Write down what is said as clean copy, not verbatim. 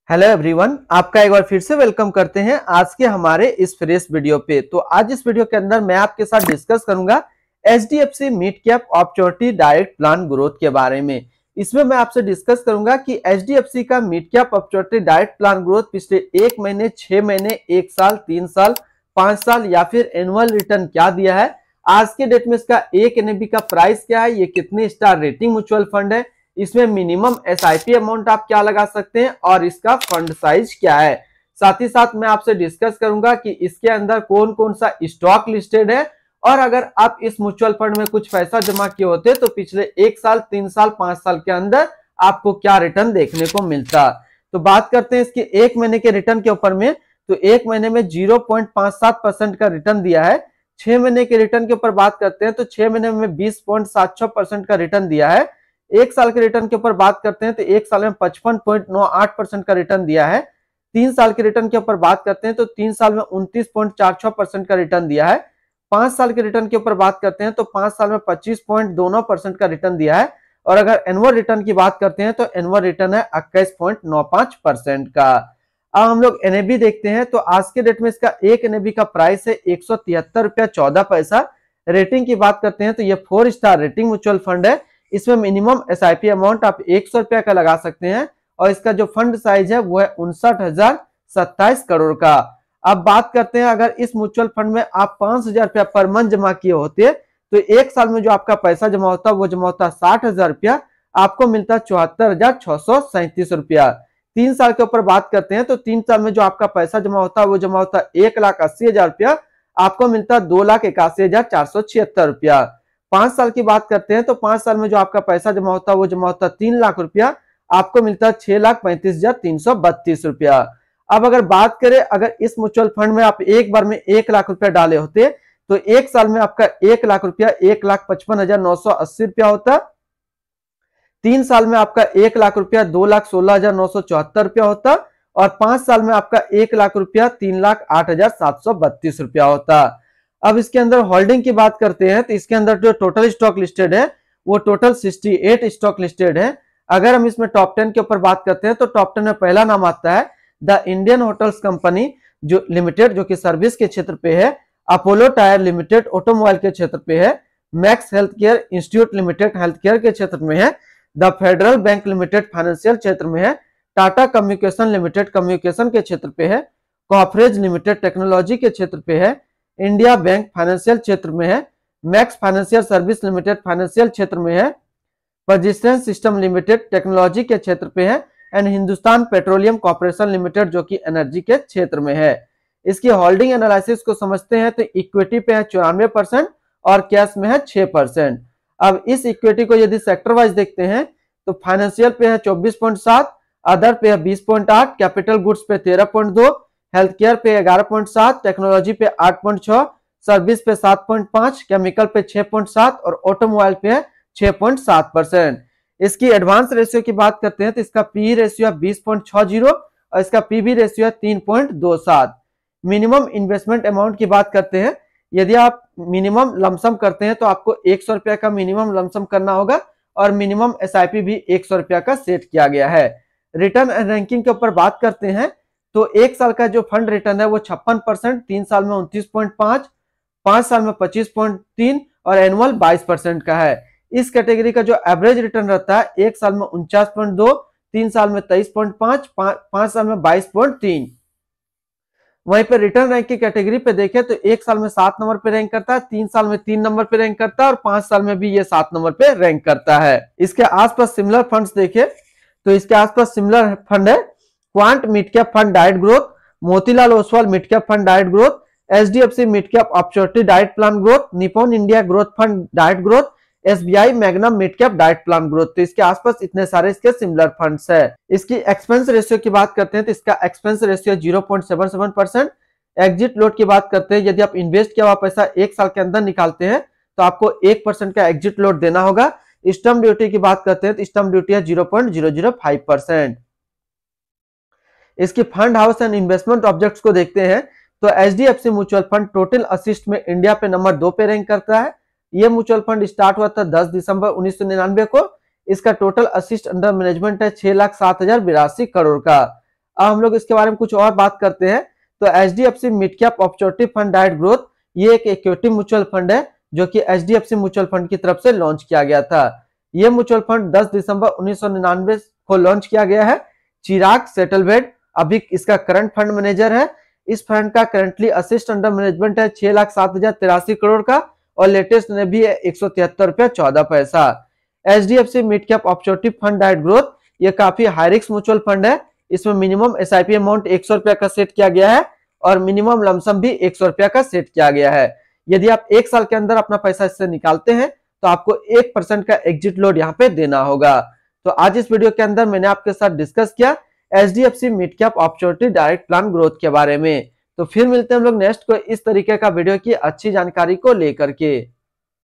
Hello everyone, आपका एक बार फिर से वेलकम करते हैं आज के हमारे इस फ्रेश वीडियो पे। तो आज इस वीडियो के अंदर मैं आपके साथ डिस्कस करूंगा HDFC mid cap opportunity direct plan growth के बारे में। इसमें मैं आपसे डिस्कस करूंगा कि एचडीएफसी का mid cap opportunity direct plan growth पिछले 1 महीने, 6 महीने, 1 साल, 3 साल, 5 साल या फिर एनुअल रिटर्न क्या दिया है, आज के डेट में इसका एक एनएबी का प्राइस क्या है, ये कितने स्टार रेटिंग म्यूचुअल फंड है, इसमें मिनिमम एसआईपी अमाउंट आप क्या लगा सकते हैं और इसका फंड साइज क्या है। साथ ही साथ मैं आपसे डिस्कस करूंगा कि इसके अंदर कौन कौन सा स्टॉक लिस्टेड है और अगर आप इस म्यूचुअल फंड में कुछ पैसा जमा किए होते तो पिछले 1 साल, 3 साल, 5 साल के अंदर आपको क्या रिटर्न देखने को मिलता। तो बात करते हैं इसके 1 महीने के रिटर्न के ऊपर में। तो 1 महीने में 0.57% का रिटर्न दिया है। 6 महीने के रिटर्न के ऊपर बात करते हैं तो 6 महीने में 20.76% का रिटर्न दिया है। 1 साल के रिटर्न के ऊपर बात करते हैं तो 1 साल में 55.98% का रिटर्न दिया है। 3 साल के रिटर्न के ऊपर बात करते हैं तो 3 साल में 29.46% का रिटर्न दिया है। 5 साल के रिटर्न के ऊपर बात करते हैं तो 5 साल में 25.29% का रिटर्न दिया है। और अगर एनुअल रिटर्न की बात करते हैं तो एनुअल रिटर्न है 21.95% का। अब हम लोग एनएबी देखते हैं तो आज के डेट में इसका एक एनएबी का प्राइस है 173 रुपया 14 पैसा। रेटिंग की बात करते हैं तो ये 4 स्टार रेटिंग म्यूचुअल फंड है। इसमें मिनिमम एसआईपी अमाउंट आप 100 रुपया का लगा सकते हैं और इसका जो फंड साइज है वो है 59,027 करोड़ का। अब बात करते हैं अगर इस म्यूचुअल फंड में आप 5,000 रुपया पर मंथ जमा किए होते तो 1 साल में जो आपका पैसा जमा होता वो जमा होता 60,000 रुपया, आपको मिलता 74,637 रुपया। 3 साल के ऊपर बात करते हैं तो 3 साल में जो आपका पैसा जमा होता वो जमा होता 1,80,000 रुपया, आपको मिलता 2,81,476 रुपया। 5 साल की बात करते हैं तो 5 साल में जो आपका पैसा जमा होता वो जमा होता 3 लाख रुपया, आपको मिलता 6,35,332 रुपया। अब अगर बात करें अगर इस म्यूचुअल फंड में आप एक बार में 1 लाख रुपया डाले होते तो 1 साल में आपका 1 लाख रुपया 1,55,980 रुपया होता। 3 साल में आपका 1 लाख रुपया 2,16,974 रुपया होता और 5 साल में आपका 1 लाख रुपया 3,08,732 रुपया होता। अब इसके अंदर होल्डिंग की बात करते हैं तो इसके अंदर जो टोटल स्टॉक लिस्टेड है वो टोटल 68 स्टॉक लिस्टेड है। अगर हम इसमें टॉप 10 के ऊपर बात करते हैं तो टॉप 10 में पहला नाम आता है द इंडियन होटल्स कंपनी जो लिमिटेड, जो कि सर्विस के क्षेत्र पे है। अपोलो टायर लिमिटेड ऑटोमोबाइल के क्षेत्र पे है। Max health care institute limited health care के क्षेत्र में है। The federal bank limited financial क्षेत्र में है। टाटा कम्युनिकेशन लिमिटेड कम्युनिकेशन के क्षेत्र पे है। कॉर्पोरेज लिमिटेड टेक्नोलॉजी के क्षेत्र पे है। इंडिया बैंक फाइनेंशियल क्षेत्र में है। Max financial service limited financial क्षेत्र में है। पर्सिस्टेंस सिस्टम लिमिटेड टेक्नोलॉजी के क्षेत्र पे है and Hindustan petroleum corporation limited जो कि एनर्जी के क्षेत्र में है। इसकी होल्डिंग एनालिसिस को समझते हैं तो इक्विटी पे है 94% और कैश में है 6%। अब इस इक्विटी को यदि सेक्टर वाइज देखते हैं तो फाइनेंशियल पे है 24.7, अदर पे है 20.8, कैपिटल गुड्स पे 13.2, हेल्थ केयर पे 11.7, टेक्नोलॉजी पे 8.6, सर्विस पे 7.5, केमिकल पे 6.7 और ऑटोमोबाइल पे है 6.7%। इसकी एडवांस रेशियो की बात करते हैं तो इसका पी रेशियो है 20.60 और इसका पीबी रेशियो है 3.27। मिनिमम इन्वेस्टमेंट अमाउंट की बात करते हैं, यदि आप मिनिमम लमसम करते हैं तो आपको 100 रुपया का मिनिमम लमसम करना होगा और मिनिमम एसआईपी भी 100 रुपया का सेट किया गया है। रिटर्न एंड रैंकिंग के ऊपर बात करते हैं तो 1 साल का जो फंड रिटर्न है वो 56%, 3 साल में 29.5, 5 साल में 25.3 और एनुअल 22% का है। इस कैटेगरी का जो एवरेज रिटर्न रहता है 1 साल में 49.2, 3 साल में 23.5, 5 साल में 22.3। वहीं पे रिटर्न रैंक की कैटेगरी पे देखें तो 1 साल में 7 नंबर पे रैंक करता है, 3 साल में 3 नंबर पे रैंक करता है और 5 साल में भी ये 7 नंबर पे रैंक करता है। इसके आसपास सिमिलर फंड्स देखें तो इसके आसपास सिमिलर फंड है quant mid cap fund direct growth, Motilal Oswal mid cap fund direct growth, HDFC mid cap opportunity direct plan growth, Nippon India growth fund direct growth, SBI magnum mid cap direct plan growth. तो इसके आसपास इतने सारे इसके similar funds है। इसकी expense ratio की बात करते हैं तो इसका एक्सपेंस रेशियो 0.77%। एग्जिट लोड की बात करते हैं, यदि आप इन्वेस्ट किया हुआ पैसा 1 साल के अंदर निकालते हैं तो आपको 1% का एग्जिट लोड देना होगा। स्टैम्प ड्यूटी की बात करते हैं तो स्टैम्प ड्यूटी है 0.005%। इसकी fund house and investment objects को देखते हैं तो HDFC mutual fund total assist में इंडिया पे नंबर 2 पे रैंक करता है। ये म्यूचुअल फंड स्टार्ट हुआ था 10 दिसंबर 1999 को। इसका टोटल असिस्ट अंडर मैनेजमेंट है 6,07,082 करोड़ का। अब हम लोग इसके बारे में कुछ और बात करते हैं। तो HDFC mid cap opportunity fund direct growth, ये एक इक्विटी म्यूचुअल फंड है जो कि HDFC म्यूचुअल फंड की तरफ से लॉन्च किया गया था। यह म्यूचुअल फंड 10 दिसंबर 1999 को लॉन्च किया गया है। चिराग सेटलवेड अभी इसका करंट फंड मैनेजर है। इस फंड का करंटली असिस्ट अंडर मैनेजमेंट है 6,07,083 करोड़ का और लेटेस्ट ने भी है 173.14 रुपया। HDFC mid cap opportunity fund direct growth, ये काफी हाई रिस्क म्यूचुअल फंड है। इसमें मिनिमम SIP अमाउंट 100 रुपया का सेट किया गया है और मिनिमम लमसम भी 100 रुपया का सेट किया गया है। यदि आप 1 साल के अंदर अपना पैसा इससे निकालते हैं तो आपको 1% का एग्जिट लोड यहाँ पे देना होगा। तो आज इस वीडियो के अंदर मैंने आपके साथ डिस्कस किया HDFC mid cap opportunity direct plan growth के बारे में। तो फिर मिलते हैं हम लोग नेक्स्ट को इस तरीके का वीडियो की अच्छी जानकारी को लेकर के।